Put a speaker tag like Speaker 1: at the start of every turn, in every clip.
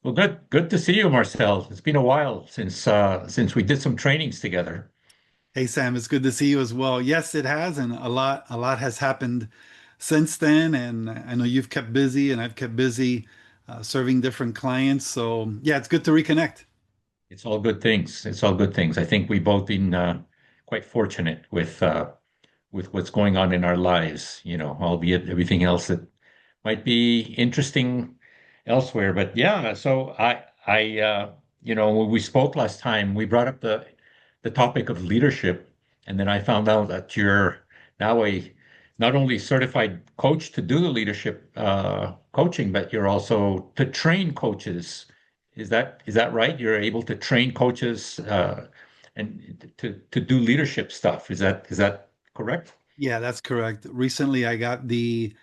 Speaker 1: Well, good to see you, Marcel. It's been a while since we did some trainings together.
Speaker 2: Hey Sam, it's good to see you as well. Yes, it has, and a lot has happened since then. And I know you've kept busy, and I've kept busy serving different clients. So yeah, it's good to reconnect.
Speaker 1: It's all good things. It's all good things. I think we've both been quite fortunate with what's going on in our lives, albeit everything else that might be interesting elsewhere. But yeah, so when we spoke last time, we brought up the topic of leadership, and then I found out that you're now a not only certified coach to do the leadership coaching, but you're also to train coaches. Is that right? You're able to train coaches and to do leadership stuff. Is that correct?
Speaker 2: Yeah, that's correct. Recently, I got the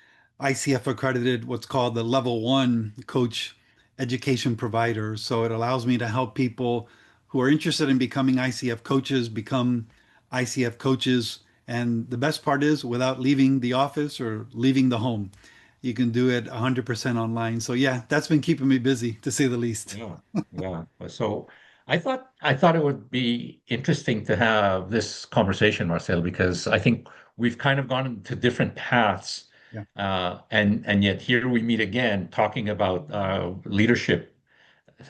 Speaker 2: ICF accredited, what's called the level one coach education provider. So it allows me to help people who are interested in becoming ICF coaches become ICF coaches. And the best part is without leaving the office or leaving the home. You can do it 100% online. So yeah, that's been keeping me busy to say the least.
Speaker 1: Yeah, yeah. So I thought it would be interesting to have this conversation, Marcel, because I think we've kind of gone into different paths,
Speaker 2: Yeah.
Speaker 1: and yet here we meet again talking about leadership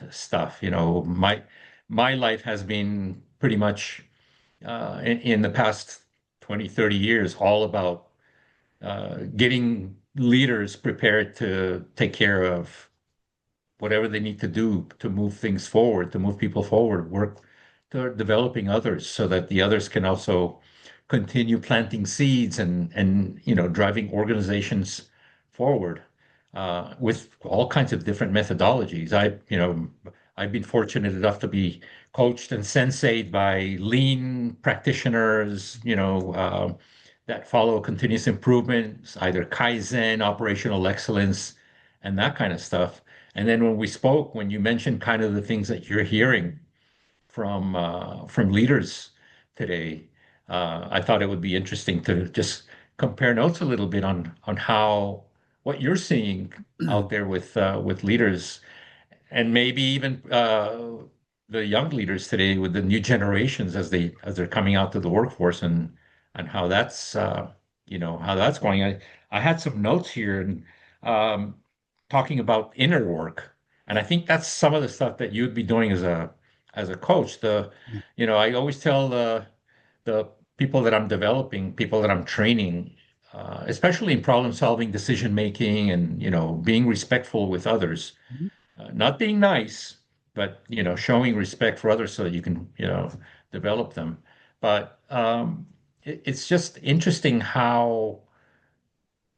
Speaker 1: stuff. My life has been pretty much in the past 20, 30 years all about getting leaders prepared to take care of whatever they need to do to move things forward, to move people forward, work to developing others so that the others can also continue planting seeds and driving organizations forward with all kinds of different methodologies. I've been fortunate enough to be coached and sensei'd by lean practitioners, that follow continuous improvement, either Kaizen, operational excellence, and that kind of stuff. And then when we spoke, when you mentioned kind of the things that you're hearing from leaders today, I thought it would be interesting to just compare notes a little bit on how what you're seeing out there with leaders, and maybe even the young leaders today with the new generations as they're coming out to the workforce, and how that's going. I had some notes here and talking about inner work, and I think that's some of the stuff that you'd be doing as a coach. I always tell the people that I'm developing, people that I'm training, especially in problem solving, decision making, and being respectful with others, not being nice, but showing respect for others so that you can develop them. But it's just interesting how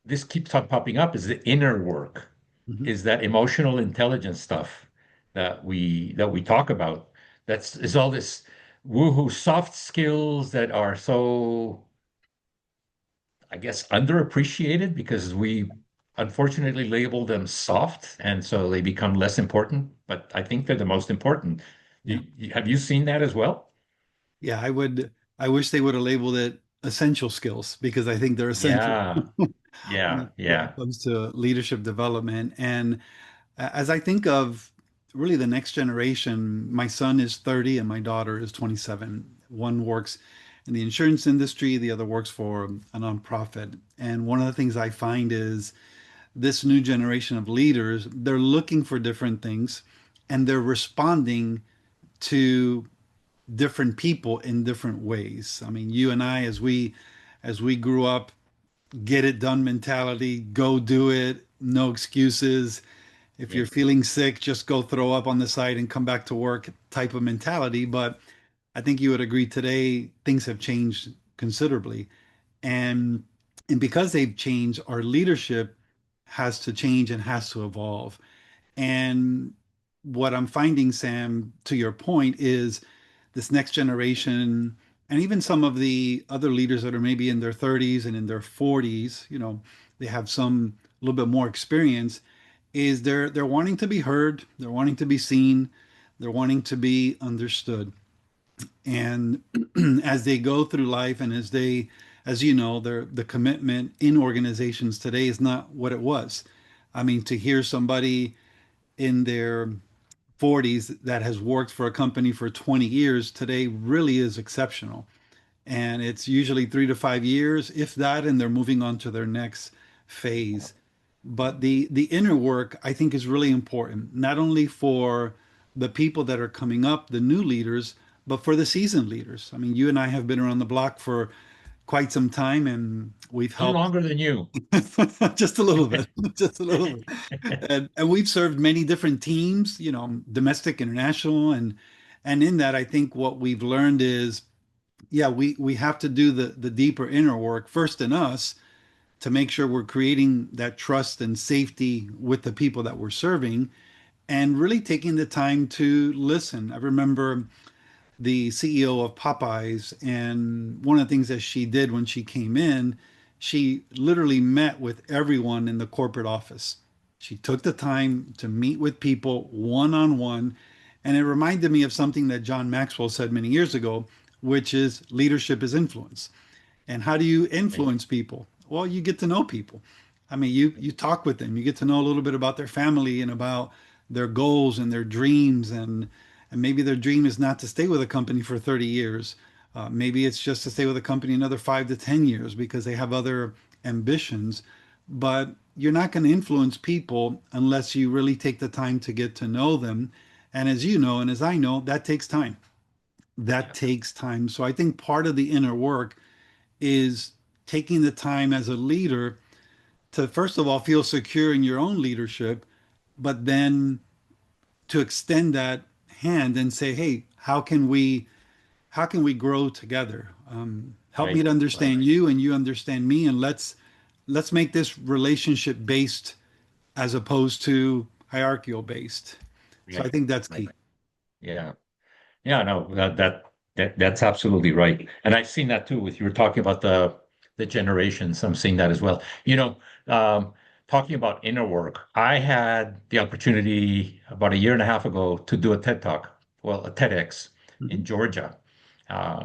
Speaker 1: this keeps on popping up is the inner work,
Speaker 2: Mhm.
Speaker 1: is that emotional intelligence stuff that we talk about. That's is all this woohoo soft skills that are so, I guess, underappreciated because we unfortunately label them soft, and so they become less important. But I think they're the most important.
Speaker 2: Yeah.
Speaker 1: Have you seen that as well?
Speaker 2: Yeah, I wish they would have labeled it essential skills because I think they're essential
Speaker 1: Yeah, yeah,
Speaker 2: when it
Speaker 1: yeah.
Speaker 2: comes to leadership development. And as I think of really the next generation, my son is 30 and my daughter is 27. One works in the insurance industry, the other works for a nonprofit. And one of the things I find is this new generation of leaders, they're looking for different things and they're responding to different people in different ways. I mean, you and I, as we grew up, get it done mentality, go do it, no excuses. If
Speaker 1: Yeah.
Speaker 2: you're feeling sick, just go throw up on the side and come back to work type of mentality. But I think you would agree today things have changed considerably. And and because they've changed, our leadership has to change and has to evolve. And what I'm finding, Sam, to your point, is this next generation, and even some of the other leaders that are maybe in their 30s and in their 40s, they have some a little bit more experience, is they're wanting to be heard, they're wanting to be seen, they're wanting to be understood. And as they go through life and as you know, the commitment in organizations today is not what it was. I mean, to hear somebody in their 40s that has worked for a company for 20 years today really is exceptional. And it's usually 3 to 5 years, if that, and they're moving on to their next phase. But the inner work, I think, is really important, not only for the people that are coming up, the new leaders, but for the seasoned leaders. I mean, you and I have been around the block for quite some time, and we've
Speaker 1: A little
Speaker 2: helped
Speaker 1: longer than you.
Speaker 2: just a little bit, just a little bit. And we've served many different teams, domestic, international, and in that, I think what we've learned is, yeah, we have to do the deeper inner work first in us to make sure we're creating that trust and safety with the people that we're serving, and really taking the time to listen. I remember the CEO of Popeyes, and one of the things that she did when she came in, she literally met with everyone in the corporate office. She took the time to meet with people one on one. And it reminded me of something that John Maxwell said many years ago, which is leadership is influence. And how do you
Speaker 1: Right.
Speaker 2: influence people? Well, you get to know people. I mean, you talk with them. You get to know a little bit about their family and about their goals and their dreams, and maybe their dream is not to stay with a company for 30 years. Maybe it's just to stay with a company another 5 to 10 years because they have other ambitions. But you're not going to influence people unless you really take the time to get to know them. And as you know, and as I know, that takes time. That
Speaker 1: Yeah.
Speaker 2: takes time. So I think part of the inner work is taking the time as a leader to, first of all, feel secure in your own leadership, but then to extend that hand and say, hey, how can we grow together? Help me
Speaker 1: Right.
Speaker 2: to
Speaker 1: Right.
Speaker 2: understand you and you understand me, and let's make this relationship based as opposed to hierarchical based. So I
Speaker 1: Right.
Speaker 2: think that's
Speaker 1: Right.
Speaker 2: key.
Speaker 1: Yeah. Yeah, no, that's absolutely right. And I've seen that too with you were talking about the generations. I'm seeing that as well. Um, talking about inner work, I had the opportunity about a year and a half ago to do a TED Talk, well, a TEDx in
Speaker 2: Mhm.
Speaker 1: Georgia,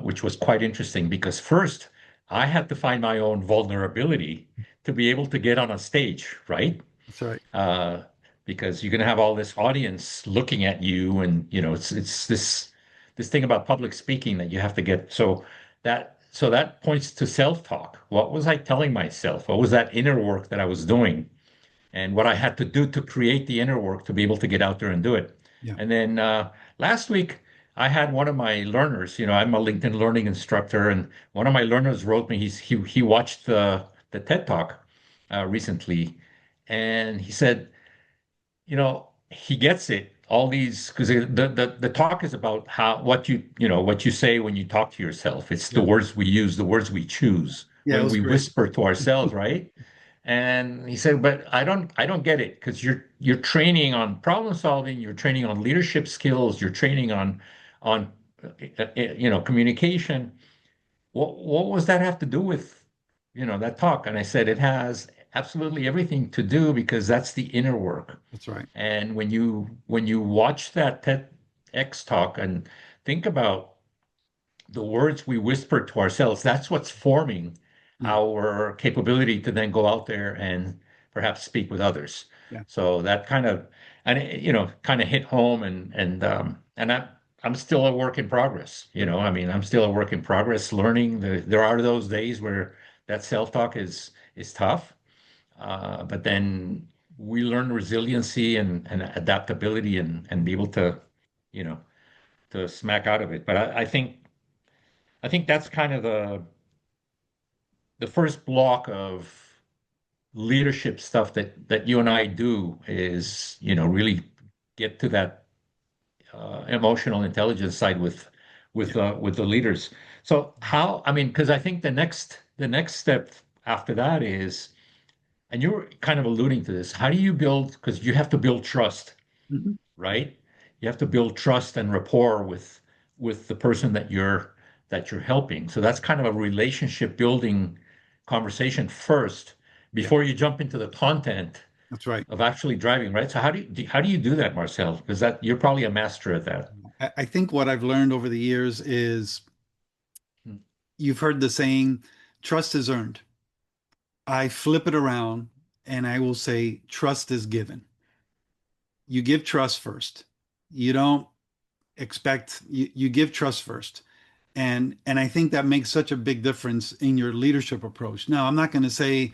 Speaker 1: which was quite interesting because first I had to find my own vulnerability to be able to get on a stage, right?
Speaker 2: That's right.
Speaker 1: uh, because you're going to have all this audience looking at you, and it's this thing about public speaking that you have to get. So that points to self-talk. What was I telling myself? What was that inner work that I was doing, and what I had to do to create the inner work to be able to get out there and do it?
Speaker 2: Yeah.
Speaker 1: And then last week, I had one of my learners. I'm a LinkedIn learning instructor, and one of my learners wrote me. He watched the TED Talk recently, and he said, he gets it. All these because the talk is about how what you say when you talk to yourself. It's the
Speaker 2: Yeah.
Speaker 1: words we use, the words we choose
Speaker 2: Yeah, it
Speaker 1: when
Speaker 2: was
Speaker 1: we
Speaker 2: great.
Speaker 1: whisper to ourselves, right? And he said, but I don't get it because you're training on problem solving, you're training on leadership skills, you're training on communication. What was that have to do with, that talk? And I said, it has absolutely everything to do because that's the inner work.
Speaker 2: That's right.
Speaker 1: And when you watch that TEDx talk and think about the words we whisper to ourselves, that's what's forming
Speaker 2: Yeah.
Speaker 1: our capability to then go out there and perhaps speak with others.
Speaker 2: Yeah.
Speaker 1: So that kind of hit home, and I'm still a work in progress.
Speaker 2: Right.
Speaker 1: I mean, I'm still a work in progress learning. There are those days where that self-talk is tough, but then we learn resiliency and adaptability and be able you know, to smack out of it. But I think that's kind of the first block of leadership stuff that you and I do is, really get to that emotional intelligence side
Speaker 2: Yeah.
Speaker 1: with the leaders. So how, I mean, because I think the next step after that is, and you were kind of alluding to this, how do you build, because you have to build trust,
Speaker 2: Mhm. Yeah.
Speaker 1: right? You have to build trust and rapport with the person that you're helping. So that's kind of a relationship building conversation first
Speaker 2: Yeah.
Speaker 1: before you jump into the content
Speaker 2: That's right.
Speaker 1: of actually driving, right? So how do you do that, Marcel? Because that you're probably a master at that.
Speaker 2: I think what I've learned over the years is
Speaker 1: Hmm.
Speaker 2: you've heard the saying, trust is earned. I flip it around and I will say, trust is given. You give trust first. you don't expect you give trust first. And I think that makes such a big difference in your leadership approach. Now, I'm not going to say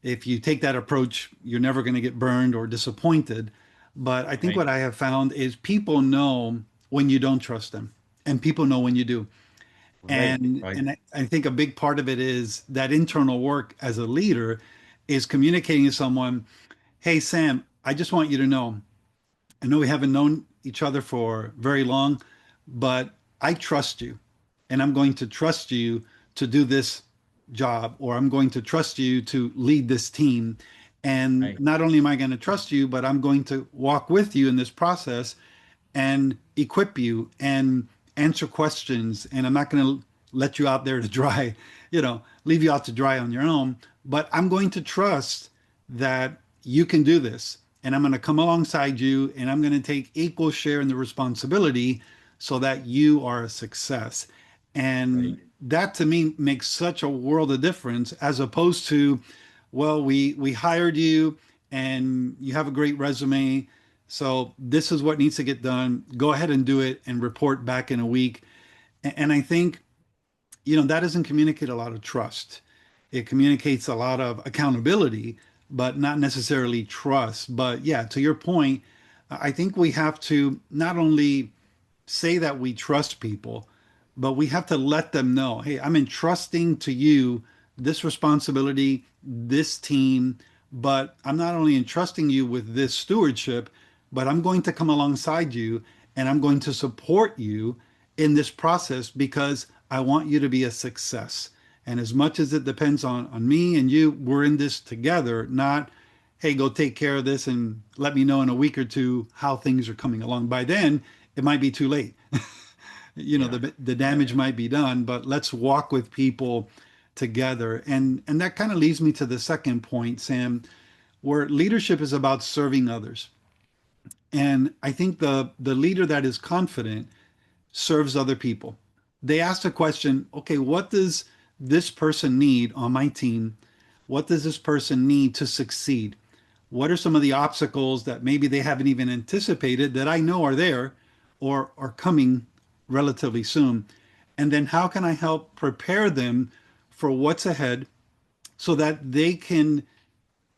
Speaker 2: if you take that approach, you're never going to get burned or disappointed. But I think
Speaker 1: Right,
Speaker 2: what I have found is people know when you don't trust them, and people know when you do.
Speaker 1: right,
Speaker 2: And
Speaker 1: right,
Speaker 2: I think a big part of it is that internal work as a leader is communicating to someone, hey, Sam, I just want you to know, I know we haven't known each other for very long, but I trust you, and I'm going to trust you to do this job, or I'm going to trust you to lead this team. And
Speaker 1: right,
Speaker 2: not only am I going to trust you, but I'm going to walk with you in this process and equip you and answer questions. And I'm not going to let you out there to dry, leave you out to dry on your own. But I'm going to trust that you can do this. And I'm going to come alongside you and I'm going to take equal share in the responsibility so that you are a success.
Speaker 1: right.
Speaker 2: And that to me makes such a world of difference as opposed to, well, we hired you and you have a great resume, so this is what needs to get done. Go ahead and do it and report back in a week. And I think, that doesn't communicate a lot of trust. It communicates a lot of accountability, but not necessarily trust. But yeah, to your point, I think we have to not only say that we trust people, but we have to let them know, hey, I'm entrusting to you this responsibility, this team, but I'm not only entrusting you with this stewardship, but I'm going to come alongside you and I'm going to support you in this process because I want you to be a success. And as much as it depends on me and you, we're in this together, not, hey, go take care of this and let me know in a week or two how things are coming along. By then, it might be too late.
Speaker 1: Yeah,
Speaker 2: The
Speaker 1: yeah,
Speaker 2: damage
Speaker 1: yeah.
Speaker 2: might be done, but let's walk with people together. And that kind of leads me to the second point, Sam, where leadership is about serving others. And I think the leader that is confident serves other people. They ask the question, okay, what does this person need on my team? What does this person need to succeed? What are some of the obstacles that maybe they haven't even anticipated that I know are there or are coming relatively soon? And then how can I help prepare them for what's ahead so that they can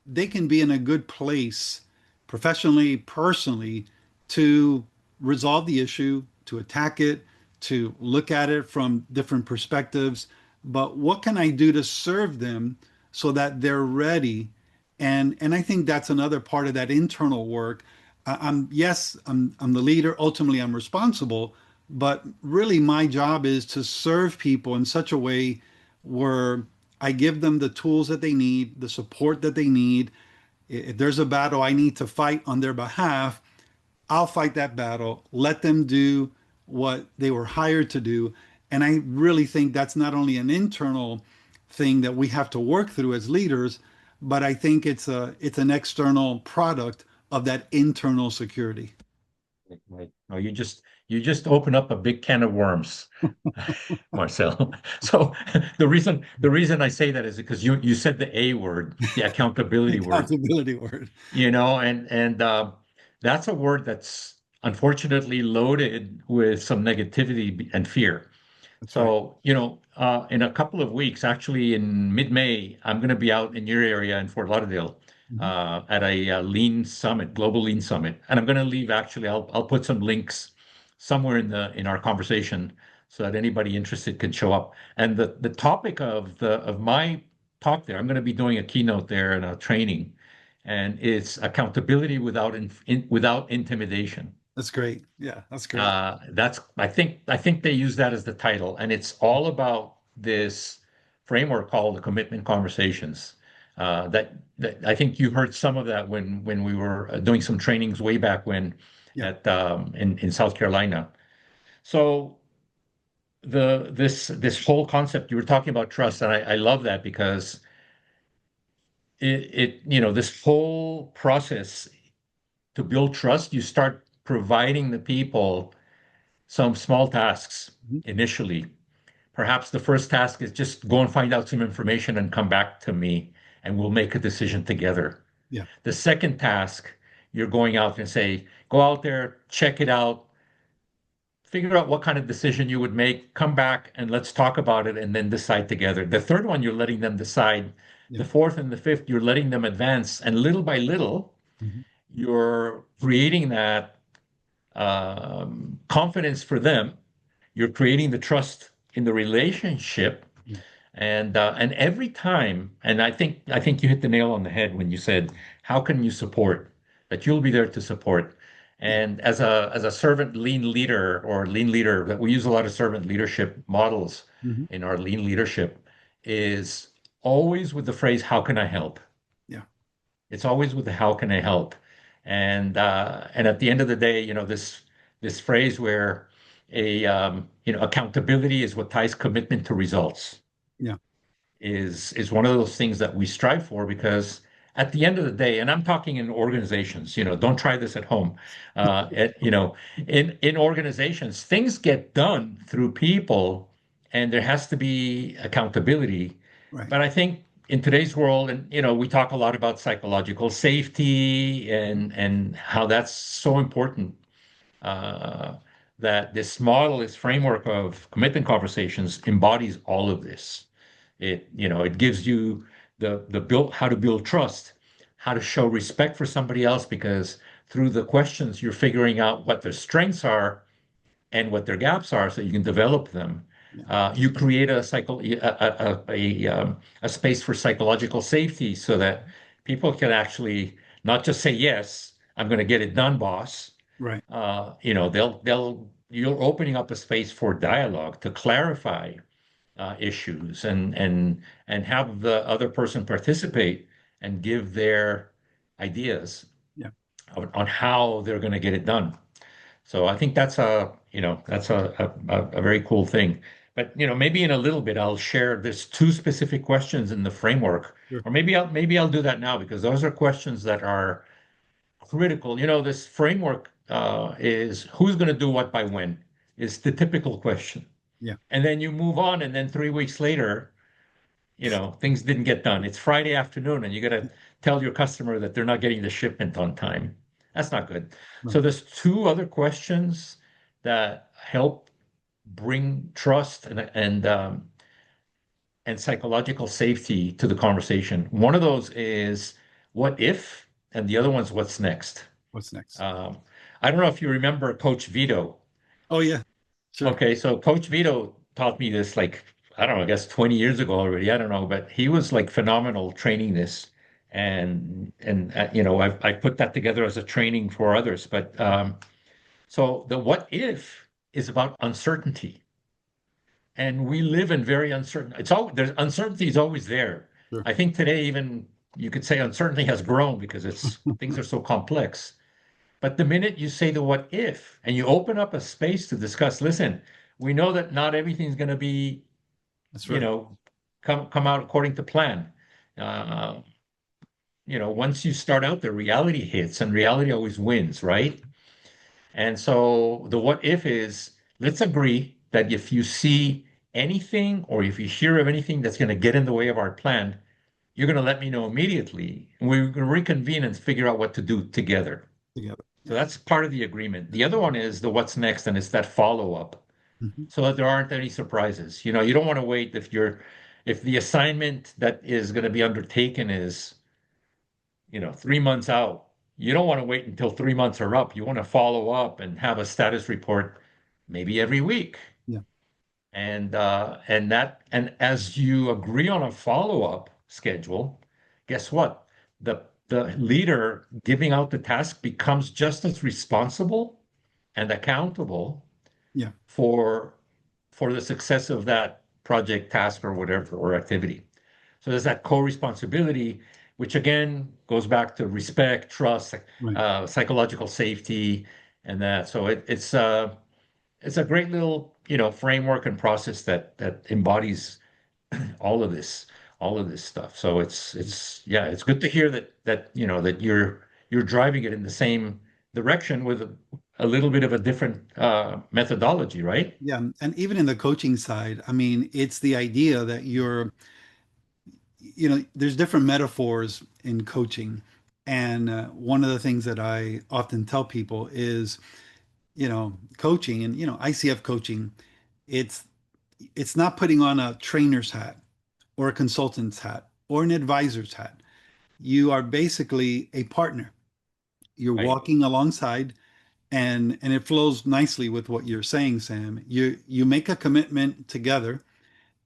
Speaker 2: be in a good place professionally, personally, to resolve the issue, to attack it, to look at it from different perspectives. But what can I do to serve them so that they're ready? And I think that's another part of that internal work. I'm yes, I'm the leader. Ultimately, I'm responsible, but really my job is to serve people in such a way where I give them the tools that they need, the support that they need. If there's a battle I need to fight on their behalf, I'll fight that battle, let them do what they were hired to do. And I really think that's not only an internal thing that we have to work through as leaders, but I think it's an external product of that internal security.
Speaker 1: Right, right. No, you just open up a big can of worms, Marcel. So the reason I say that is because you said the A word, the accountability word,
Speaker 2: Accountability word.
Speaker 1: and that's a word that's unfortunately loaded with some negativity and fear.
Speaker 2: That's right.
Speaker 1: So, in a couple of weeks, actually in mid-May, I'm going to be out in your area in Fort Lauderdale
Speaker 2: Mhm.
Speaker 1: at a Lean Summit, Global Lean Summit, and I'm going to leave. Actually, I'll put some links somewhere in our conversation so that anybody interested can show up. And the topic of my talk there, I'm going to be doing a keynote there and a training, and it's accountability without intimidation.
Speaker 2: That's great. Yeah, that's great.
Speaker 1: That's I think they use that as the title, and it's all about this framework called the commitment conversations. That I think you heard some of that when we were doing some trainings way back when
Speaker 2: Yeah.
Speaker 1: at in South Carolina. So this whole concept you were talking about trust, and I love that because this whole process to build trust, you start providing the people some small tasks
Speaker 2: Mhm.
Speaker 1: initially. Perhaps the first task is just go and find out some information and come back to me, and we'll make a decision together.
Speaker 2: Yeah.
Speaker 1: The second task, you're going out and say, Go out there, check it out, figure out what kind of decision you would make, come back and let's talk about it and then decide together. The third one, you're letting them decide.
Speaker 2: Yeah.
Speaker 1: The fourth and the fifth, you're letting them advance. And little by little,
Speaker 2: Mhm.
Speaker 1: you're creating that confidence for them. You're creating the trust in the relationship.
Speaker 2: Yeah.
Speaker 1: And every time, and I think you hit the nail on the head when you said, how can you support? That you'll be there to support.
Speaker 2: Yeah.
Speaker 1: And as a servant lean leader or lean leader, that we use a lot of servant leadership models
Speaker 2: Mhm.
Speaker 1: in our lean leadership, is always with the phrase, how can I help?
Speaker 2: Yeah.
Speaker 1: It's always with the how can I help? And at the end of the day, this phrase where accountability is what ties commitment to results
Speaker 2: Yeah.
Speaker 1: is one of those things that we strive for because at the end of the day, and I'm talking in organizations, don't try this at home. In organizations, things get done through people, and there has to be accountability.
Speaker 2: Right.
Speaker 1: But I think in today's world, and we talk a lot about psychological safety and how that's so important. Uh, that this model, this framework of commitment conversations embodies all of this. It gives you the build how to build trust, how to show respect for somebody else, because through the questions you're figuring out what their strengths are and what their gaps are, so you can develop them.
Speaker 2: Yeah.
Speaker 1: You create a space for psychological safety, so that people can actually not just say yes, I'm going to get it done, boss.
Speaker 2: Right.
Speaker 1: They'll you're opening up a space for dialogue to clarify issues and have the other person participate and give their ideas
Speaker 2: Yeah.
Speaker 1: on how they're going to get it done. So I think that's a very cool thing. But maybe in a little bit I'll share there's two specific questions in the framework,
Speaker 2: Sure.
Speaker 1: or maybe I'll do that now because those are questions that are critical. This framework is who's going to do what by when is the typical question.
Speaker 2: Yeah.
Speaker 1: And then you move on, and then 3 weeks later, things didn't get done. It's Friday afternoon, and you got to tell your customer that they're not getting the shipment on time. That's not good.
Speaker 2: Right.
Speaker 1: So there's two other questions that help bring trust and psychological safety to the conversation. One of those is what if, and the other one's what's next.
Speaker 2: What's next?
Speaker 1: Um, I don't know if you remember Coach Vito.
Speaker 2: Oh yeah. Sure.
Speaker 1: Okay, so Coach Vito taught me this like, I don't know, I guess 20 years ago already. I don't know, but he was like phenomenal training this. And I put that together as a training for others. But so the what if is about uncertainty. And we live in very uncertain. There's uncertainty is always there.
Speaker 2: Sure.
Speaker 1: I think today even you could say uncertainty has grown because things are so complex. But the minute you say the what if and you open up a space to discuss, listen, we know that not everything's going to be,
Speaker 2: That's
Speaker 1: you
Speaker 2: right.
Speaker 1: know, come out according to plan. Uh, once you start out there, reality hits and reality always wins, right? And so the what if is let's agree that if you see anything or if you hear of anything that's going to get in the way of our plan, you're going to let me know immediately. And we're going to reconvene and figure out what to do together.
Speaker 2: Together.
Speaker 1: So
Speaker 2: Yeah.
Speaker 1: that's part of the agreement. The other one is the what's next, and it's that follow up
Speaker 2: Mhm.
Speaker 1: so that there aren't any surprises. You don't want to wait if the assignment that is going to be undertaken is, 3 months out. You don't want to wait until 3 months are up. You want to follow up and have a status report maybe every week.
Speaker 2: Yeah.
Speaker 1: And as you agree on a follow-up schedule, guess what? The leader giving out the task becomes just as responsible and accountable
Speaker 2: Yeah.
Speaker 1: for for the success of that project, task, or whatever, or activity. So there's that co-responsibility, which again goes back to respect, trust,
Speaker 2: Right.
Speaker 1: psychological safety, and that. So it's a great little framework and process that embodies all of this all of this stuff. So it's yeah, it's good to hear that you're driving it in the same direction with a little bit of a different methodology, right?
Speaker 2: Yeah. And even in the coaching side, I mean, it's the idea that there's different metaphors in coaching. And one of the things that I often tell people is, coaching and, ICF coaching, it's it's not putting on a trainer's hat or a consultant's hat or an advisor's hat. You are basically a partner. You're
Speaker 1: Right.
Speaker 2: walking alongside, and it flows nicely with what you're saying, Sam. You make a commitment together,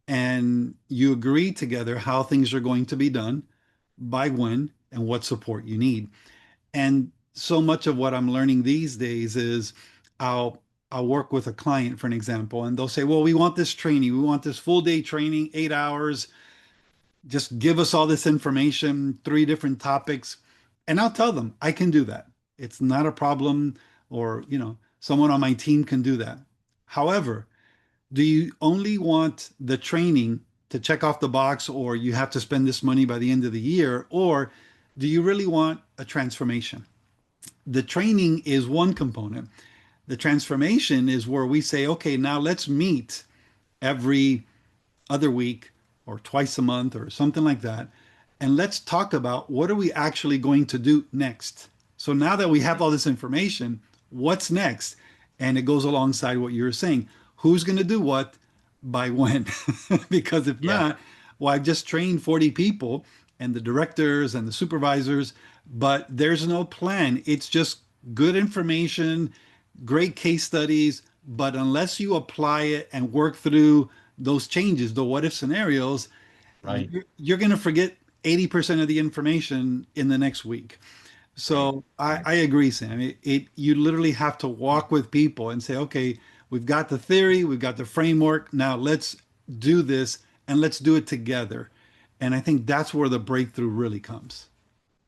Speaker 2: and you agree together how things are going to be done, by when, and what support you need. And so much of what I'm learning these days is I'll I'll work with a client, for an example, and they'll say, "Well, we want this training. We want this full day training, 8 hours. Just give us all this information, three different topics." And I'll tell them, I can do that. It's not a problem, or, someone on my team can do that. However, do you only want the training to check off the box, or you have to spend this money by the end of the year, or do you really want a transformation? The training is one component. The transformation is where we say, okay, now let's meet every other week or twice a month or something like that. And let's talk about what are we actually going to do next. So now that we have all this information, what's next? And it goes alongside what you were saying. Who's going to do what by when? Because if
Speaker 1: Yeah.
Speaker 2: not, well, I've just trained 40 people and the directors and the supervisors, but there's no plan. It's just good information, great case studies, but unless you apply it and work through those changes, the what if scenarios,
Speaker 1: Right.
Speaker 2: you're going to forget 80% of the information in the next week.
Speaker 1: Right.
Speaker 2: So I,
Speaker 1: Right.
Speaker 2: I agree, Sam. You literally have to walk with people and say, okay, we've got the theory, we've got the framework. Now let's do this, and let's do it together. And I think that's where the breakthrough really comes.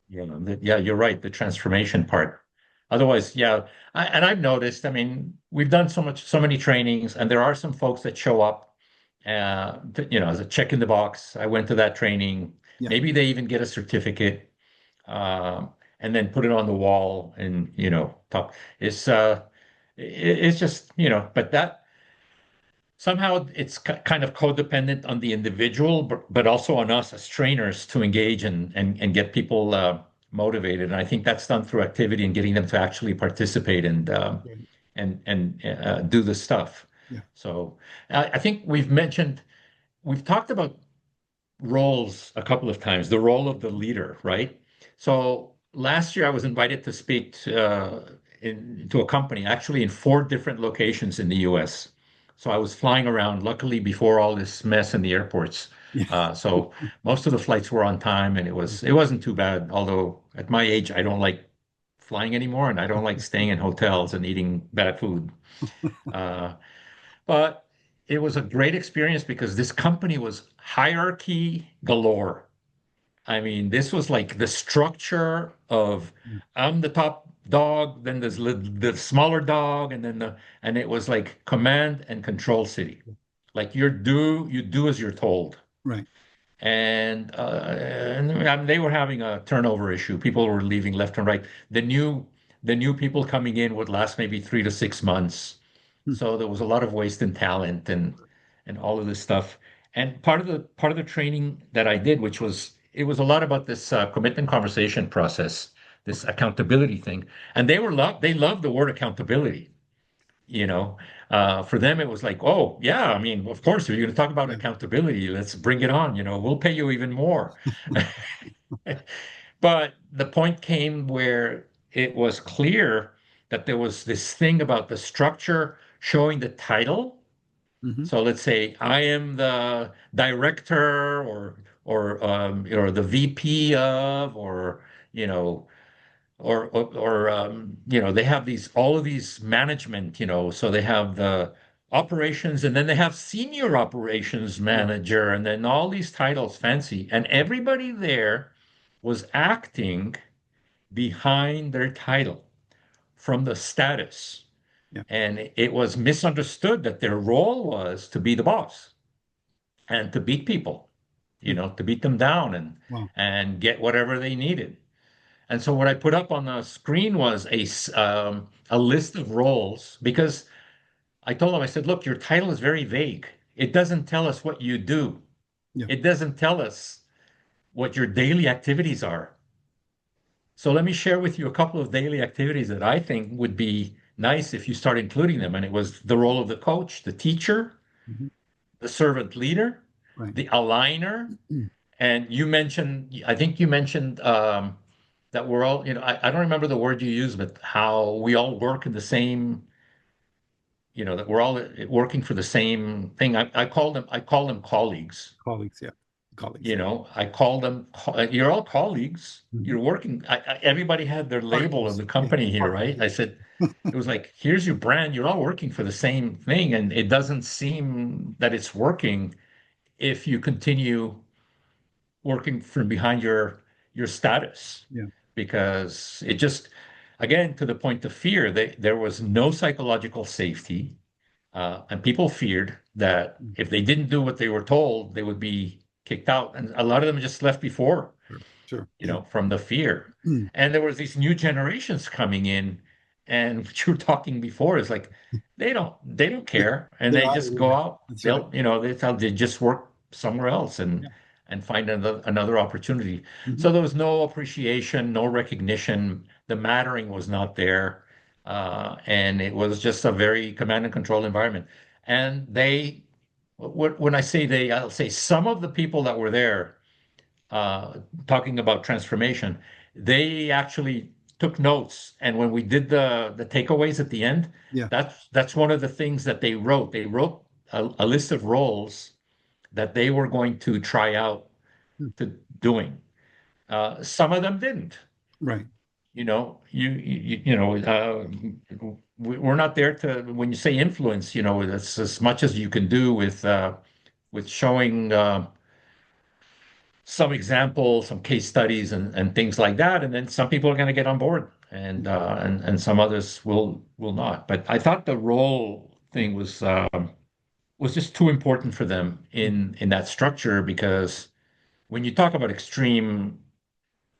Speaker 1: Yeah, yeah, you're right. The transformation part. Otherwise, yeah, and I've noticed. I mean, we've done so many trainings, and there are some folks that show up, as a check in the box. I went to that training.
Speaker 2: Yeah.
Speaker 1: Maybe they even get a certificate, and then put it on the wall, and talk. It's it's just but that somehow it's kind of codependent on the individual, but also on us as trainers to engage and get people motivated. And I think that's done through activity and getting them to actually participate
Speaker 2: Right.
Speaker 1: and do the stuff.
Speaker 2: Yeah.
Speaker 1: So I think we've talked about roles a couple of times, the role of the leader, right? So last year I was invited to speak to a company, actually in four different locations in the US. So I was flying around, luckily before all this mess in the airports.
Speaker 2: Yeah.
Speaker 1: So most of the flights were on time and it wasn't too bad. Although at my age, I don't like flying anymore and I don't like staying in hotels and eating bad food. Uh, but it was a great experience because this company was hierarchy galore. I mean, this was like the structure of I'm the top dog, then there's the smaller dog, and it was like command and control city. Like you do as you're told.
Speaker 2: Right.
Speaker 1: And they were having a turnover issue. People were leaving left and right. The new people coming in would last maybe 3 to 6 months.
Speaker 2: Hmm.
Speaker 1: So there was a lot of waste in talent and all of this stuff. And part of the training that I did, which was it was a lot about this commitment conversation process, this
Speaker 2: Okay.
Speaker 1: accountability thing. And they loved the word accountability you know for them it was like, oh yeah, I mean, of course, if you're going to talk about
Speaker 2: Yeah.
Speaker 1: accountability, let's bring it on, we'll pay you even more. But the point came where it was clear that there was this thing about the structure showing the title.
Speaker 2: Hmm.
Speaker 1: So let's say I am the director or the VP of, or you know they have these all of these management, so they have the operations, and then they have senior operations
Speaker 2: Yeah.
Speaker 1: manager, and then all these titles fancy, and everybody there was acting behind their title from the status,
Speaker 2: Yeah.
Speaker 1: and it was misunderstood that their role was to be the boss and to beat people,
Speaker 2: Hmm.
Speaker 1: to beat them down
Speaker 2: Wow.
Speaker 1: and get whatever they needed. And so what I put up on the screen was a list of roles, because I told him, I said, look, your title is very vague. It doesn't tell us what you do.
Speaker 2: Yeah.
Speaker 1: It doesn't tell us what your daily activities are. So let me share with you a couple of daily activities that I think would be nice if you start including them. And it was the role of the coach, the teacher,
Speaker 2: Mhm.
Speaker 1: the servant leader,
Speaker 2: Right.
Speaker 1: the aligner,
Speaker 2: Mm.
Speaker 1: and you mentioned, I think you mentioned that we're all, I don't remember the word you used, but how we all work in the same, that we're all working for the same thing. I call them colleagues.
Speaker 2: Colleagues, yeah. Colleagues.
Speaker 1: I call them, you're all colleagues.
Speaker 2: Mhm.
Speaker 1: You're working. Everybody had their label of
Speaker 2: Partners.
Speaker 1: the
Speaker 2: Yeah.
Speaker 1: company here,
Speaker 2: Partners.
Speaker 1: right? I said, it was like, here's your brand. You're all working for the same thing. And it doesn't seem that it's working if you continue working from behind your status,
Speaker 2: Yeah.
Speaker 1: because it just, again, to the point of fear, there was no psychological safety. And people feared that
Speaker 2: Mm.
Speaker 1: if they didn't do what they were told, they would be kicked out. And a lot of them just left before,
Speaker 2: Sure. Sure.
Speaker 1: from the fear.
Speaker 2: Mm.
Speaker 1: And there was these new generations coming in, and what you were talking before is like they don't
Speaker 2: Yeah.
Speaker 1: care, and
Speaker 2: They're
Speaker 1: they
Speaker 2: out of
Speaker 1: just go
Speaker 2: there.
Speaker 1: out.
Speaker 2: That's right.
Speaker 1: They just work somewhere else
Speaker 2: Yeah.
Speaker 1: and find another opportunity.
Speaker 2: Mhm.
Speaker 1: So there was no appreciation, no recognition. The mattering was not there, and it was just a very command and control environment. And when I say they, I'll say some of the people that were there uh, talking about transformation, they actually took notes. And when we did the takeaways at the end,
Speaker 2: Yeah.
Speaker 1: that's one of the things that they wrote. They wrote a list of roles that they were going to try out
Speaker 2: Mm.
Speaker 1: to doing. Some of them didn't.
Speaker 2: Right.
Speaker 1: We're not there to, when you say influence, that's as much as you can do with showing some examples, some case studies, and things like that. And then some people are going to get on board,
Speaker 2: Yeah.
Speaker 1: and some others will not. But I thought the role
Speaker 2: Yeah.
Speaker 1: thing was just too important for them
Speaker 2: Mm.
Speaker 1: in that structure, because when you talk about extreme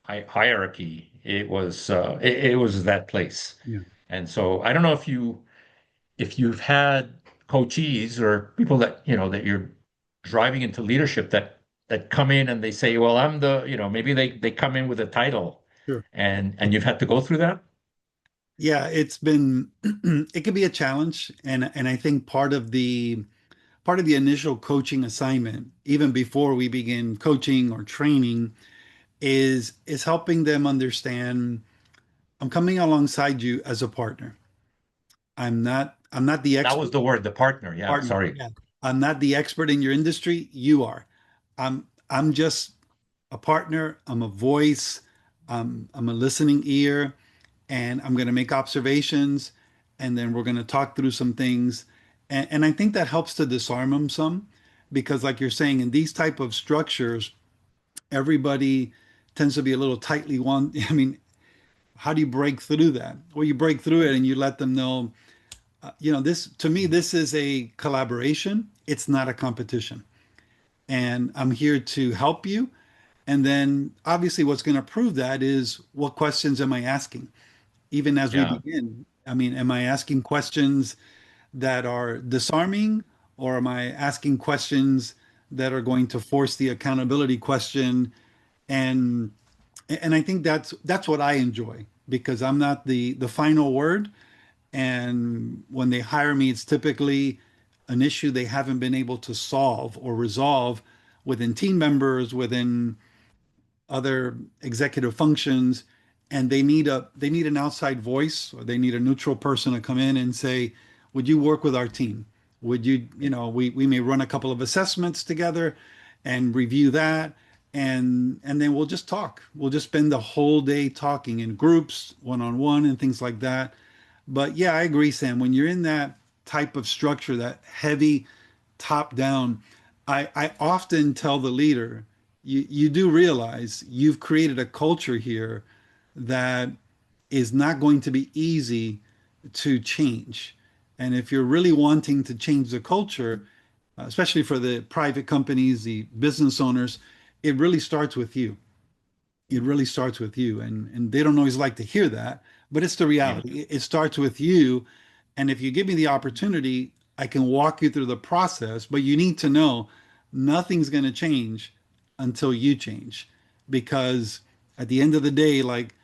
Speaker 1: hierarchy, it was that place.
Speaker 2: Yeah.
Speaker 1: And so I don't know if you've had coachees or people that you're driving into leadership that come in and they say, well, I'm maybe they come in with a title,
Speaker 2: Sure.
Speaker 1: and you've had to go through that.
Speaker 2: Yeah, it's been it can be a challenge, and I think part of the initial coaching assignment, even before we begin coaching or training, is helping them understand I'm coming alongside you as a partner. I'm not the
Speaker 1: That was
Speaker 2: expert
Speaker 1: the word, the partner. Yeah,
Speaker 2: partner.
Speaker 1: sorry.
Speaker 2: Yeah. I'm not the expert in your industry. You are. I'm just a partner. I'm a voice. I'm a listening ear, and I'm going to make observations, and then we're going to talk through some things, and I think that helps to disarm them some, because, like you're saying, in these type of structures, everybody tends to be a little tightly one. I mean, how do you break through that? Well, you break through it and you let them know, this to me, this is a collaboration. It's not a competition, and I'm here to help you. And then obviously what's going to prove that is what questions am I asking? Even as we
Speaker 1: Yeah,
Speaker 2: begin, I mean, am I asking questions that are disarming, or am I asking questions that are going to force the accountability question? And and I think that's what I enjoy, because I'm not the final word. And when they hire me, it's typically an issue they haven't been able to solve or resolve within team members, within other executive functions, and they need an outside voice, or they need a neutral person to come in and say, would you work with our team? Would you, we may run a couple of assessments together and review that, and then we'll just talk. We'll just spend the whole day talking in groups, one on one, and things like that. But yeah, I agree, Sam. When you're in that type of structure, that heavy top down, I often tell the leader, you do realize you've created a culture here that is not going to be easy to change. And if you're really wanting to change the culture, especially for the private companies, the business owners, it really starts with you. It really starts with you. And they don't always like to hear that, but it's the
Speaker 1: yeah,
Speaker 2: reality. It starts with you. And if you give me the opportunity, I can walk you through the process, but you need to know nothing's going to change until you change. Because at the end of the day, like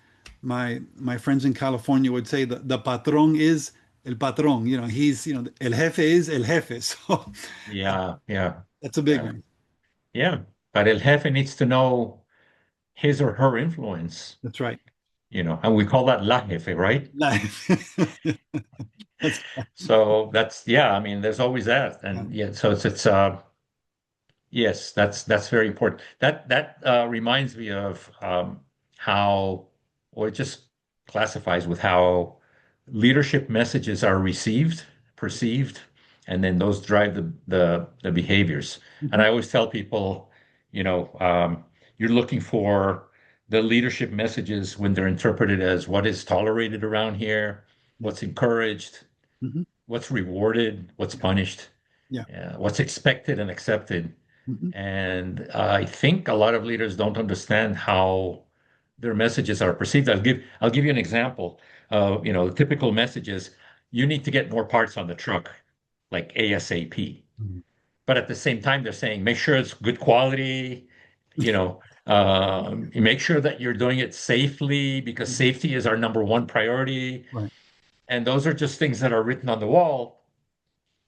Speaker 2: My friends in California would say the patrón is el patrón. He's, el jefe is el jefe. So
Speaker 1: Yeah, yeah,
Speaker 2: that's a big
Speaker 1: yeah,
Speaker 2: one.
Speaker 1: yeah. But El Jefe needs to know his or her influence,
Speaker 2: That's right.
Speaker 1: and we call that La Jefe, right?
Speaker 2: Life. That's
Speaker 1: So that's, yeah, I mean, there's always that.
Speaker 2: yeah.
Speaker 1: And yeah, so yes, that's very important. That reminds me of how, or it just classifies with how leadership messages are received, perceived, and then those drive the behaviors. And
Speaker 2: Mhm.
Speaker 1: I always tell people, you're looking for the leadership messages when they're interpreted as what is tolerated around here,
Speaker 2: Yeah.
Speaker 1: what's encouraged,
Speaker 2: Mhm.
Speaker 1: what's rewarded, what's
Speaker 2: Yeah.
Speaker 1: punished,
Speaker 2: Yeah.
Speaker 1: what's expected and accepted.
Speaker 2: Mhm.
Speaker 1: And I think a lot of leaders don't understand how their messages are perceived. I'll give you an example. The typical message is you need to get more parts on the truck, like ASAP.
Speaker 2: Mhm.
Speaker 1: But at the same time, they're saying make sure it's good quality, make sure that you're doing it safely because
Speaker 2: Mhm.
Speaker 1: safety is our number one priority.
Speaker 2: Right.
Speaker 1: And those are just things that are written on the wall.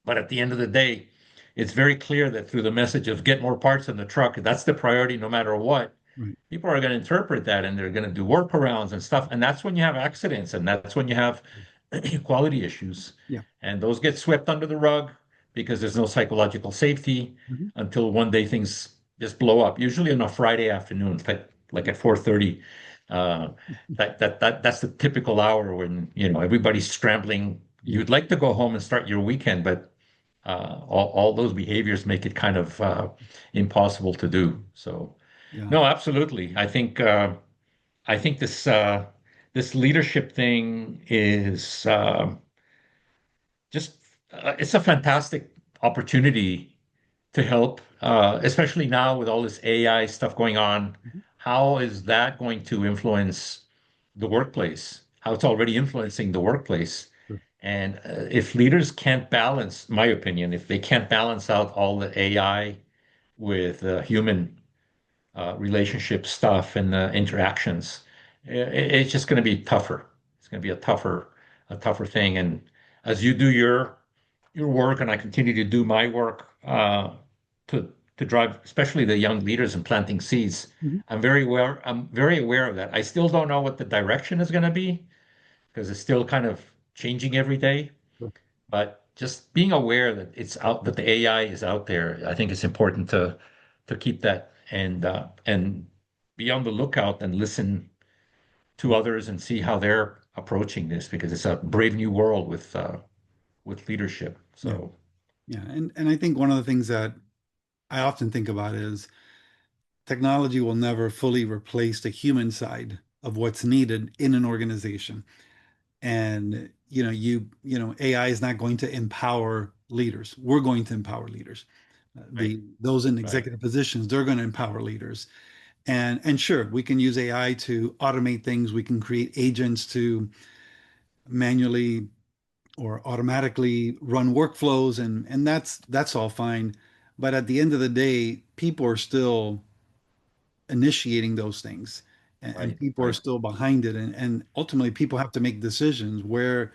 Speaker 1: But at the end of the day, it's very clear that through the message of get more parts in the truck, that's the priority no matter what.
Speaker 2: Right.
Speaker 1: People are going to interpret that and they're going to do workarounds and stuff. And that's when you have accidents and that's when you have quality issues.
Speaker 2: Yeah.
Speaker 1: And those get swept under the rug because there's no psychological safety
Speaker 2: Mhm.
Speaker 1: until one day things just blow up, usually on a Friday afternoon, like at 4:30. Uh, that's the typical hour when, everybody's scrambling.
Speaker 2: Yeah.
Speaker 1: You'd like to go home and start your weekend, but all those behaviors make it kind of impossible to do. So,
Speaker 2: Yeah.
Speaker 1: no, absolutely. I think this leadership thing is just it's a fantastic opportunity to help, especially now with all this AI stuff going on.
Speaker 2: Mhm.
Speaker 1: How is that going to influence the workplace? How it's already influencing the workplace?
Speaker 2: Sure.
Speaker 1: And if leaders can't balance, my opinion, if they can't balance out all the AI with human relationship stuff and the interactions, it's just going to be tougher. It's going to be a tougher thing. And as you do your work, and I continue to do my work to drive, especially the young leaders in planting seeds.
Speaker 2: Mhm.
Speaker 1: I'm very aware of that. I still don't know what the direction is going to be because it's still kind of changing every day.
Speaker 2: Sure.
Speaker 1: But just being aware that it's out, that the AI is out there, I think it's important to keep that and be on the lookout and listen to others and see how they're approaching this because it's a brave new world with leadership.
Speaker 2: Yeah.
Speaker 1: So
Speaker 2: Yeah. And I think one of the things that I often think about is technology will never fully replace the human side of what's needed in an organization. And AI is not going to empower leaders. We're going to empower leaders.
Speaker 1: right,
Speaker 2: Those in
Speaker 1: right,
Speaker 2: executive positions, they're going to empower leaders. And sure, we can use AI to automate things. We can create agents to manually or automatically run workflows, and that's all fine. But at the end of the day, people are still initiating those things, and
Speaker 1: right,
Speaker 2: people are
Speaker 1: right.
Speaker 2: still behind it, and ultimately people have to make decisions where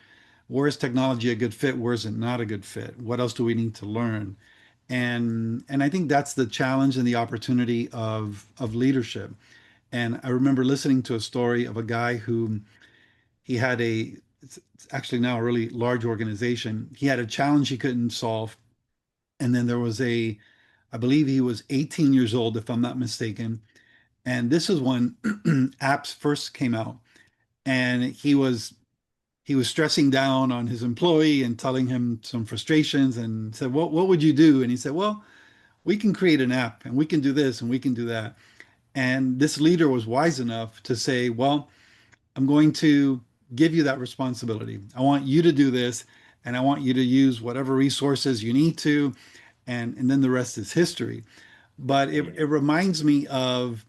Speaker 2: is technology a good fit, where is it not a good fit, what else do we need to learn. And I think that's the challenge and the opportunity of leadership. And I remember listening to a story of a guy who he had it's actually now a really large organization. He had a challenge he couldn't solve. And then there was I believe he was 18 years old, if I'm not mistaken. And this is when apps first came out. And he was stressing down on his employee and telling him some frustrations and said, what would you do? And he said, well, we can create an app and we can do this and we can do that. And this leader was wise enough to say, well, I'm going to give you that responsibility. I want you to do this, and I want you to use whatever resources you need to, and then the rest is history. But it
Speaker 1: Right.
Speaker 2: reminds me of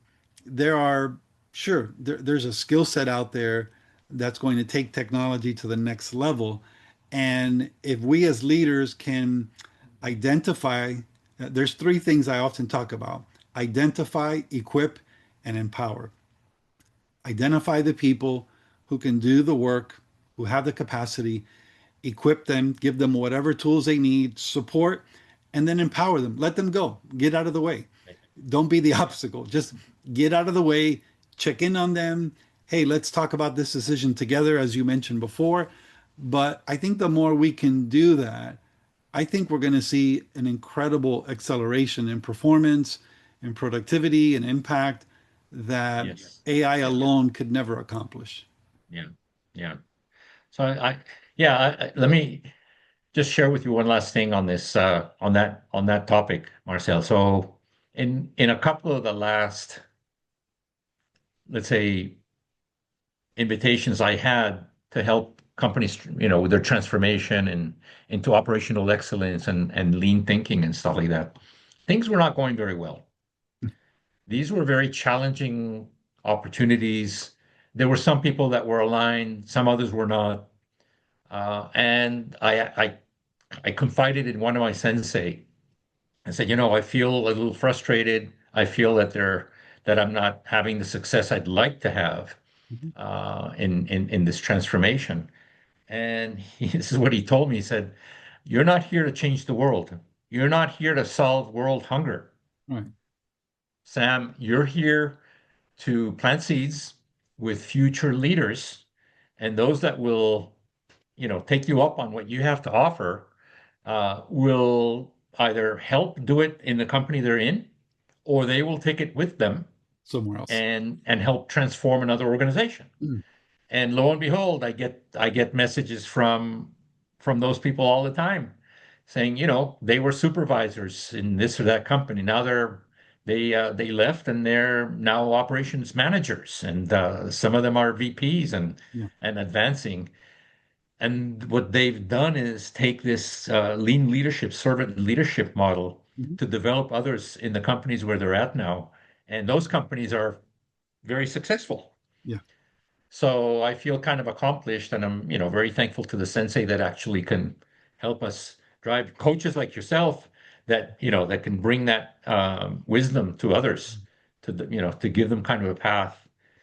Speaker 2: there are sure there's a skill set out there that's going to take technology to the next level, and if we as leaders can identify, there's three things I often talk about: identify, equip, and empower. Identify the people, who can do the work, who have the capacity, equip them, give them whatever tools they need, support, and then empower them. Let them go. Get out of the way. Don't be the obstacle. Just get out of the way, check in on them. Hey, let's talk about this decision together, as you mentioned before. But I think the more we can do that, I think we're going to see an incredible acceleration in performance, in productivity, and impact that
Speaker 1: Yes.
Speaker 2: AI
Speaker 1: Yeah.
Speaker 2: alone could never accomplish.
Speaker 1: Yeah. Yeah. So yeah, let me just share with you one last thing on this, on that topic, Marcel. So in a couple of the last, let's say, invitations I had to help companies, with their transformation and into operational excellence and lean thinking and stuff like that, things were not going very well. These were very challenging opportunities. There were some people that were aligned, some others were not. And I confided in one of my sensei and said, I feel a little frustrated. I feel that I'm not having the success I'd like to have
Speaker 2: Mhm.
Speaker 1: in this transformation. And this is what he told me. He said, "You're not here to change the world. You're not here to solve world hunger,
Speaker 2: Right.
Speaker 1: Sam. You're here to plant seeds with future leaders and those that will, take you up on what you have to offer, will either help do it in the company they're in, or they will take it with them
Speaker 2: Somewhere else.
Speaker 1: and help transform another organization."
Speaker 2: Mm.
Speaker 1: And lo and behold, I get messages from those people all the time saying, they were supervisors in this or that company. Now they left and they're now operations managers, and some of them are VPs
Speaker 2: Yeah.
Speaker 1: and advancing. And what they've done is take this lean leadership, servant leadership model
Speaker 2: Mhm.
Speaker 1: to develop others in the companies where they're at now. And those companies are very successful.
Speaker 2: Yeah.
Speaker 1: So I feel kind of accomplished, and I'm, very thankful to the sensei that actually can help us drive coaches like yourself that, that can bring that wisdom to others, to give them kind of a path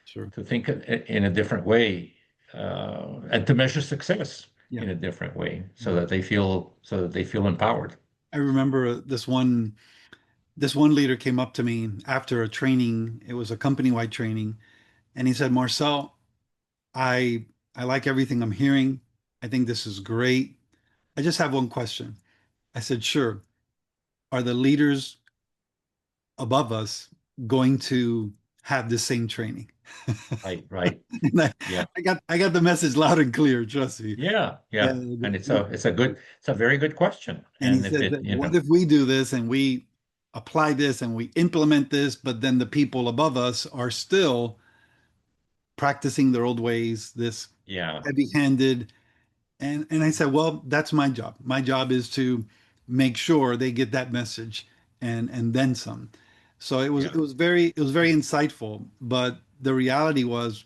Speaker 2: Sure.
Speaker 1: to think in a different way, and to measure success
Speaker 2: Yeah.
Speaker 1: in a different way, so
Speaker 2: Yeah.
Speaker 1: that they feel empowered.
Speaker 2: I remember this one leader came up to me after a training. It was a company-wide training, and he said, "Marcel, I I like everything I'm hearing. I think this is great. I just have one question." I said, "Sure. Are the leaders above us going to have the same training?"
Speaker 1: Right, right.
Speaker 2: And
Speaker 1: Yeah,
Speaker 2: I got the message loud and clear, trust me.
Speaker 1: yeah, yeah. And
Speaker 2: And,
Speaker 1: it's a very good question.
Speaker 2: and he
Speaker 1: And if
Speaker 2: said
Speaker 1: it,
Speaker 2: that what if we do this and we apply this and we implement this, but then the people above us are still practicing their old ways, this
Speaker 1: yeah,
Speaker 2: heavy-handed. And I said, well, that's my job. My job is to make sure they get that message and then some. So
Speaker 1: yeah,
Speaker 2: it was very insightful. But the reality was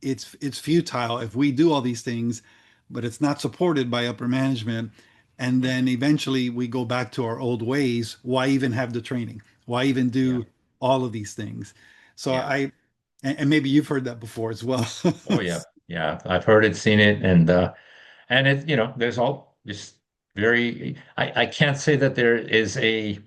Speaker 2: it's futile if we do all these things, but it's not supported by upper management. And
Speaker 1: right,
Speaker 2: then eventually we go back to our old ways. Why even have the training? Why even
Speaker 1: yeah,
Speaker 2: do all of these things? So
Speaker 1: yeah.
Speaker 2: and maybe you've heard that before as well.
Speaker 1: Oh yeah, yeah. I've heard it, seen it, and it, there's all just very. I can't say that there is a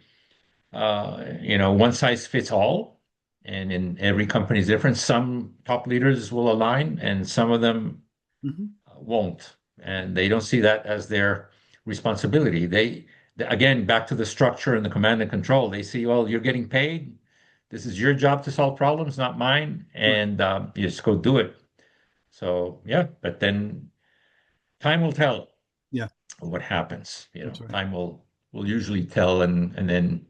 Speaker 1: one size fits all, and in every company is different. Some top leaders will align, and some of them
Speaker 2: Mhm.
Speaker 1: won't, and they don't see that as their responsibility. Again, back to the structure and the command and control. They see, well, you're getting paid. This is your job to solve problems, not mine,
Speaker 2: Right.
Speaker 1: and you just go do it. So yeah, but then time will tell
Speaker 2: Yeah,
Speaker 1: what happens.
Speaker 2: that's right.
Speaker 1: Time will usually tell, and then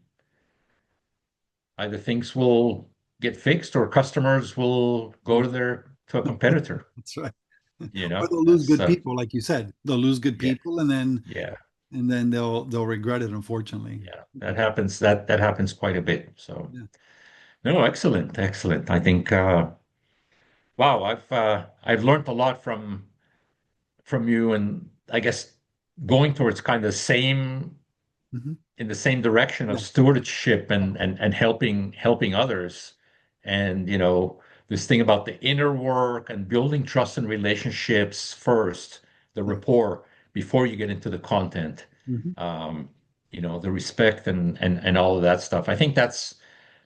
Speaker 1: either things will get fixed or customers will go
Speaker 2: Yeah,
Speaker 1: to a competitor.
Speaker 2: that's right. Or they'll lose
Speaker 1: That's
Speaker 2: good people, like you said. They'll lose good
Speaker 1: yeah,
Speaker 2: people,
Speaker 1: yeah,
Speaker 2: and then they'll regret it, unfortunately.
Speaker 1: yeah. That happens. That happens quite a bit. So
Speaker 2: Yeah.
Speaker 1: no, excellent, excellent. I think wow, I've learned a lot from you, and I guess going towards kind of same
Speaker 2: Hmm.
Speaker 1: in the same direction of
Speaker 2: Yeah.
Speaker 1: stewardship and helping others, and this thing about the inner work and building trust and relationships first, the
Speaker 2: Yeah.
Speaker 1: rapport before you get into the content.
Speaker 2: Hmm.
Speaker 1: Um, the respect and all of that stuff. I think that's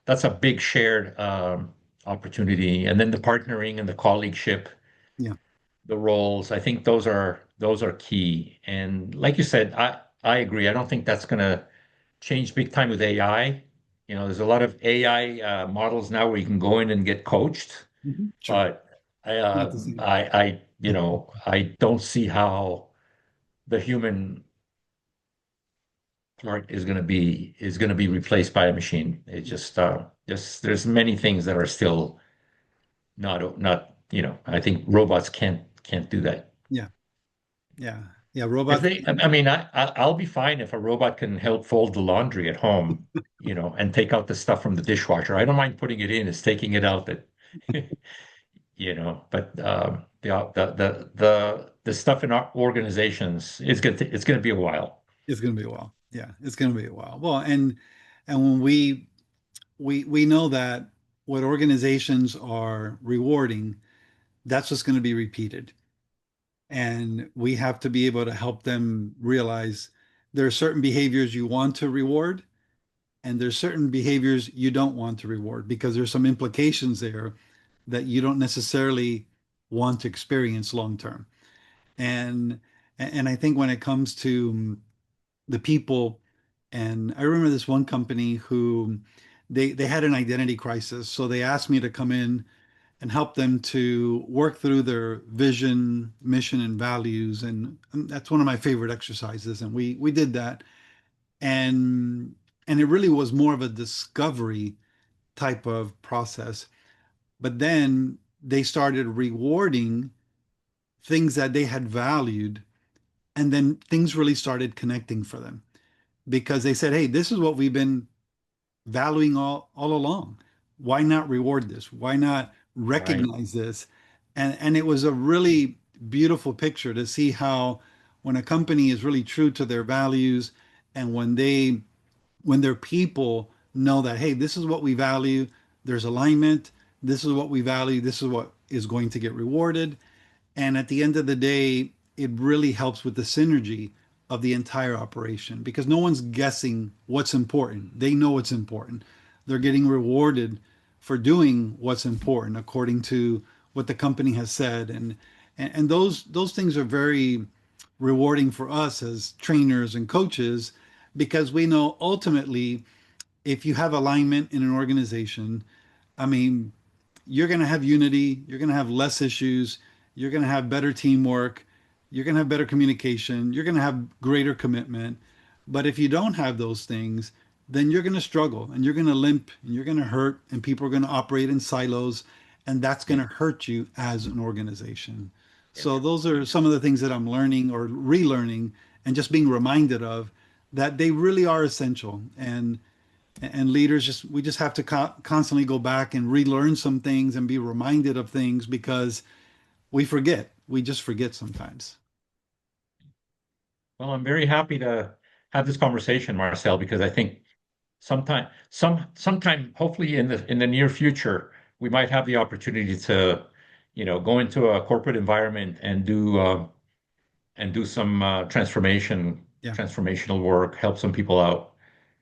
Speaker 1: a big shared opportunity. And then the partnering and the colleagueship,
Speaker 2: Yeah.
Speaker 1: the roles, I think those are key. And like you said, I agree. I don't think that's going to change big time with AI. There's a lot of AI models now where you can go in and get coached,
Speaker 2: Sure.
Speaker 1: but
Speaker 2: Not the same.
Speaker 1: I don't see how the human part is going to be replaced by a machine. It's
Speaker 2: Yeah.
Speaker 1: just there's many things that are still not. I think robots can't do that.
Speaker 2: Yeah. Yeah. Yeah.
Speaker 1: If
Speaker 2: Robots.
Speaker 1: they, I mean, I'll be fine if a robot can help fold the laundry at home, and take out the stuff from the dishwasher. I don't mind putting it in, it's taking it out that, but the stuff in our organizations, it's gonna be a while.
Speaker 2: It's going to be a while. Yeah. It's going to be a while. Well, and when we know that what organizations are rewarding, that's what's going to be repeated. And we have to be able to help them realize there are certain behaviors you want to reward, and there's certain behaviors you don't want to reward because there's some implications there that you don't necessarily want to experience long term. And and I think when it comes to the people, and I remember this one company who they had an identity crisis, so they asked me to come in and help them to work through their vision, mission, and values. And that's one of my favorite exercises. And we did that. And it really was more of a discovery type of process. But then they started rewarding things that they had valued. And then things really started connecting for them because they said, hey, this is what we've been valuing all along. Why not reward this? Why not
Speaker 1: Right.
Speaker 2: recognize this? And it was a really beautiful picture to see how when a company is really true to their values and when their people know that, hey, this is what we value, there's alignment, this is what we value, this is what is going to get rewarded. And at the end of the day, it really helps with the synergy of the entire operation because no one's guessing what's important. They know what's important. They're getting rewarded for doing what's important according to what the company has said. And those things are very rewarding for us as trainers and coaches because we know ultimately if you have alignment in an organization, I mean, you're going to have unity, you're going to have less issues, you're going to have better teamwork, you're going to have better communication, you're going to have greater commitment. But if you don't have those things, then you're going to struggle and you're going to limp and you're going to hurt and people are going to operate in silos and that's going
Speaker 1: Yeah.
Speaker 2: to hurt you as an organization.
Speaker 1: Yeah.
Speaker 2: So those are some of the things that I'm learning or relearning and just being reminded of that they really are essential. And leaders just we just have to constantly go back and relearn some things and be reminded of things because we just forget sometimes.
Speaker 1: Well, I'm very happy to have this conversation, Marcel, because I think sometime, hopefully in the near future, we might have the opportunity to, go into a corporate environment and do some
Speaker 2: Yeah.
Speaker 1: transformational work, help some people out,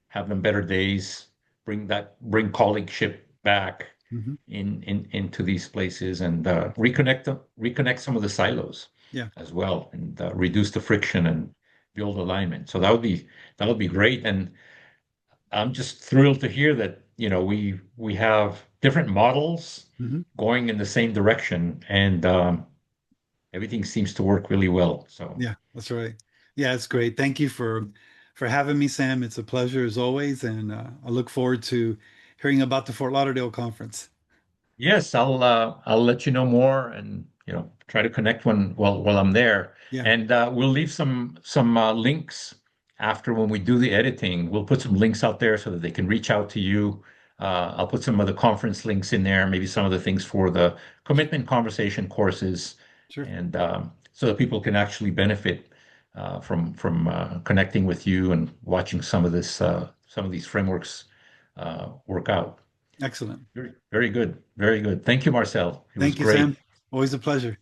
Speaker 1: have them better days, bring colleagueship back
Speaker 2: Hmm.
Speaker 1: into these places and reconnect some of the silos
Speaker 2: Yeah.
Speaker 1: as well, and reduce the friction and build alignment. So that would be great. And I'm just thrilled to hear that, we have different models
Speaker 2: Hmm.
Speaker 1: going in the same direction, and everything seems to work really well. So
Speaker 2: Yeah, that's right. Yeah, it's great. Thank you for having me, Sam. It's a pleasure as always, and I look forward to hearing about the Fort Lauderdale conference.
Speaker 1: yes, I'll let you know more, and try to connect while I'm there.
Speaker 2: Yeah,
Speaker 1: And we'll leave some links after when we do the editing. We'll put some links out there so that they can reach out to you. I'll put some of the conference links in there, maybe some of the things for the commitment conversation courses,
Speaker 2: sure.
Speaker 1: and so that people can actually benefit from connecting with you and watching some of these frameworks work out.
Speaker 2: Excellent.
Speaker 1: Very, very good. Very good. Thank you, Marcel. It was
Speaker 2: Thank you, Sam.
Speaker 1: great.
Speaker 2: Always a pleasure.